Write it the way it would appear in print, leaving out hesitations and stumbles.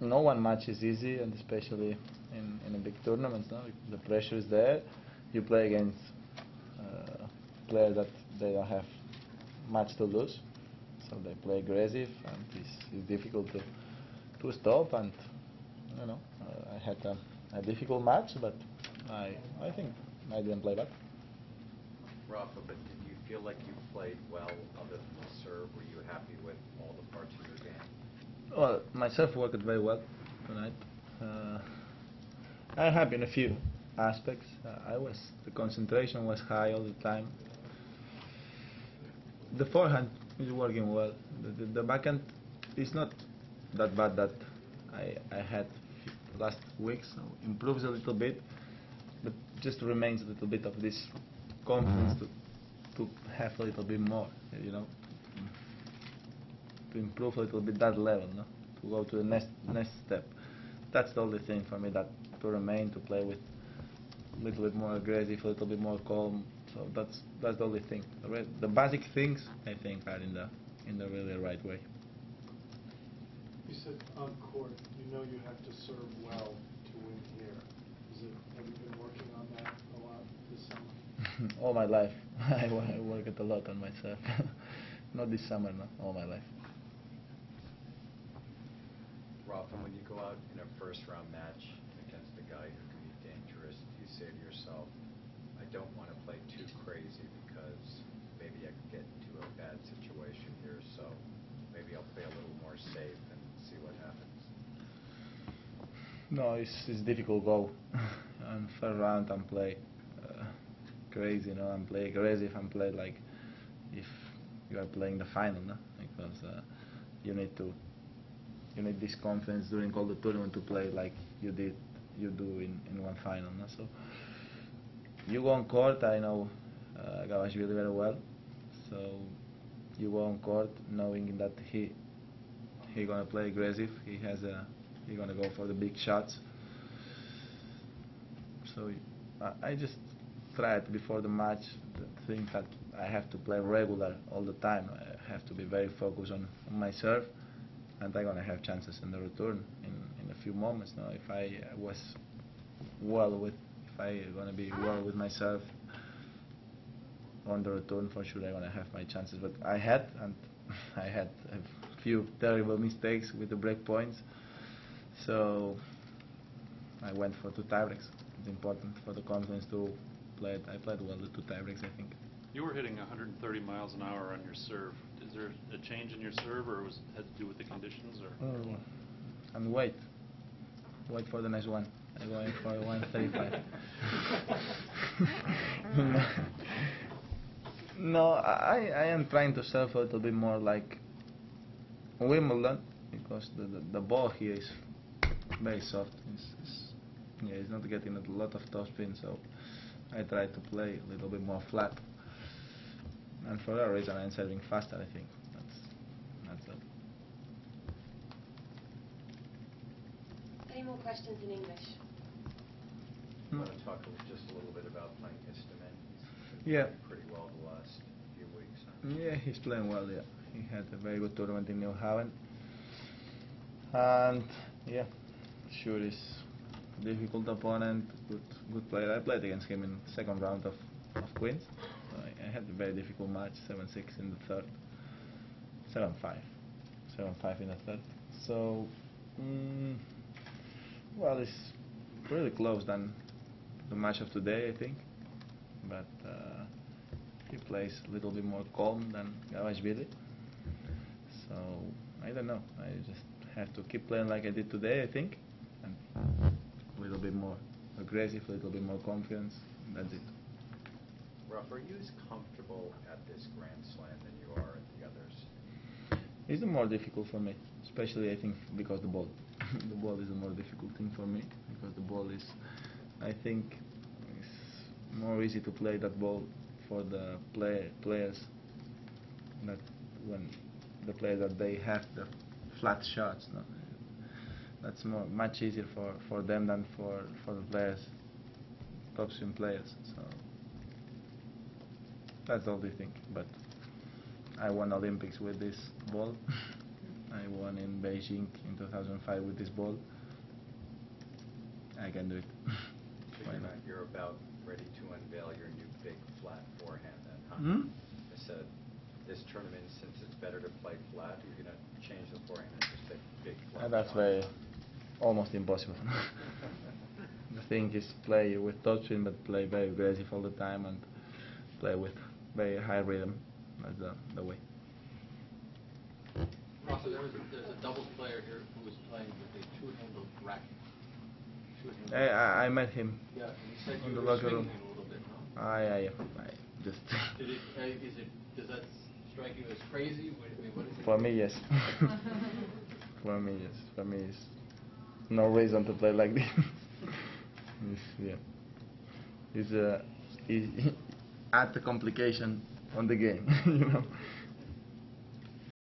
no one match is easy, and especially in a big tournament, no? The pressure is there. You play against players that they don't have much to lose, so they play aggressive, and it's difficult to stop. And I had a difficult match, but I think I didn't play bad. Rafa, but did you feel like you played well other than the serve? Were you happy with all the parts of your game? Well, my serve worked very well tonight. I'm happy in a few aspects. The concentration was high all the time. The forehand is working well. The backhand is not that bad that I had last week, so improves a little bit, but just remains a little bit of this confidence to have a little bit more, to improve a little bit that level, no? To go to the next step. That's the only thing for me, that to remain, to play with a little bit more aggressive, a little bit more calm. So that's the only thing. The basic things, I think, are in the really right way. You said on court, you have to serve well to win here. Have you been working on that a lot this summer? All my life. I worked a lot on myself. Not this summer, no. All my life. Rafa, when you go out in a first-round match against a guy who can be dangerous, you say to yourself, I don't want to play too crazy because maybe I could get into a bad situation here, so maybe I'll play a little more safe and see what happens. No, it's difficult go. On first round I'm play crazy, I'm play aggressive, I'm play like if you are playing the final, no? Because you need this confidence during all the tournament to play like you do in one final, no? So you go on court, I know Gabashvili very well, so you go on court knowing that he gonna play aggressive, he gonna go for the big shots. So I just tried before the match to think that I have to play regular all the time. I have to be very focused on my serve, and I'm gonna have chances in the return in a few moments. Now, if I gonna be well with myself on the return, for sure I'm gonna have my chances. But I had a few terrible mistakes with the break points, so I went for 2 tiebreaks. It's important for the confidence to play it. I played well the 2 tiebreaks, I think. You were hitting 130 miles an hour on your serve. Is there a change in your serve, or had to do with the conditions, or? And wait for the next one. I'm going for 135. No, I am trying to serve a little bit more like Wimbledon, because the ball here is very soft. It's not getting a lot of topspin, so I try to play a little bit more flat. And for that reason, I'm serving faster, I think. That's it. Any more questions in English? I want to talk just a little bit about playing Istomin. He's Yeah. playing pretty well the last few weeks. Yeah, he's playing well, yeah. He had a very good tournament in New Haven. And, yeah, sure is a difficult opponent, good player. I played against him in the second round of Queens. So I had a very difficult match, 7-6 in the third. 7-5. 7-5 in the third. So, well, it's really close than the match of today, I think. But he plays a little bit more calm than Gabashvili. So, I don't know. I just have to keep playing like I did today, I think. And a little bit more aggressive, a little bit more confidence. That's it. Rafa, are you as comfortable at this Grand Slam than you are at the others? It's more difficult for me, especially I think because the ball. The ball is a more difficult thing for me, because the ball is, I think, it's more easy to play that ball for the players. That when the players that they have the flat shots, no? That's much easier for them than for the players, topspin players. So that's all they think. But I won Olympics with this ball. I won in Beijing in 2005 with this ball. I can do it. So Why not? you're about ready to unveil your new big flat forehand then, huh? Hmm? I said, this tournament, since it's better to play flat, you're going to change the forehand and just take big flat That's shots. very almost impossible. The thing is play with topspin, but play very aggressive all the time and play with very high rhythm. That's the way. Rafa, there's a doubles player here who was playing with a two-handled racket. I met him. Yeah, and he said in you the were locker swinging room. it a little bit, no? I just. Does that strike you as crazy? I mean, what is it? For me, yes. For me, yes. For me, it's no reason to play like this. It's add the complication on the game, you know.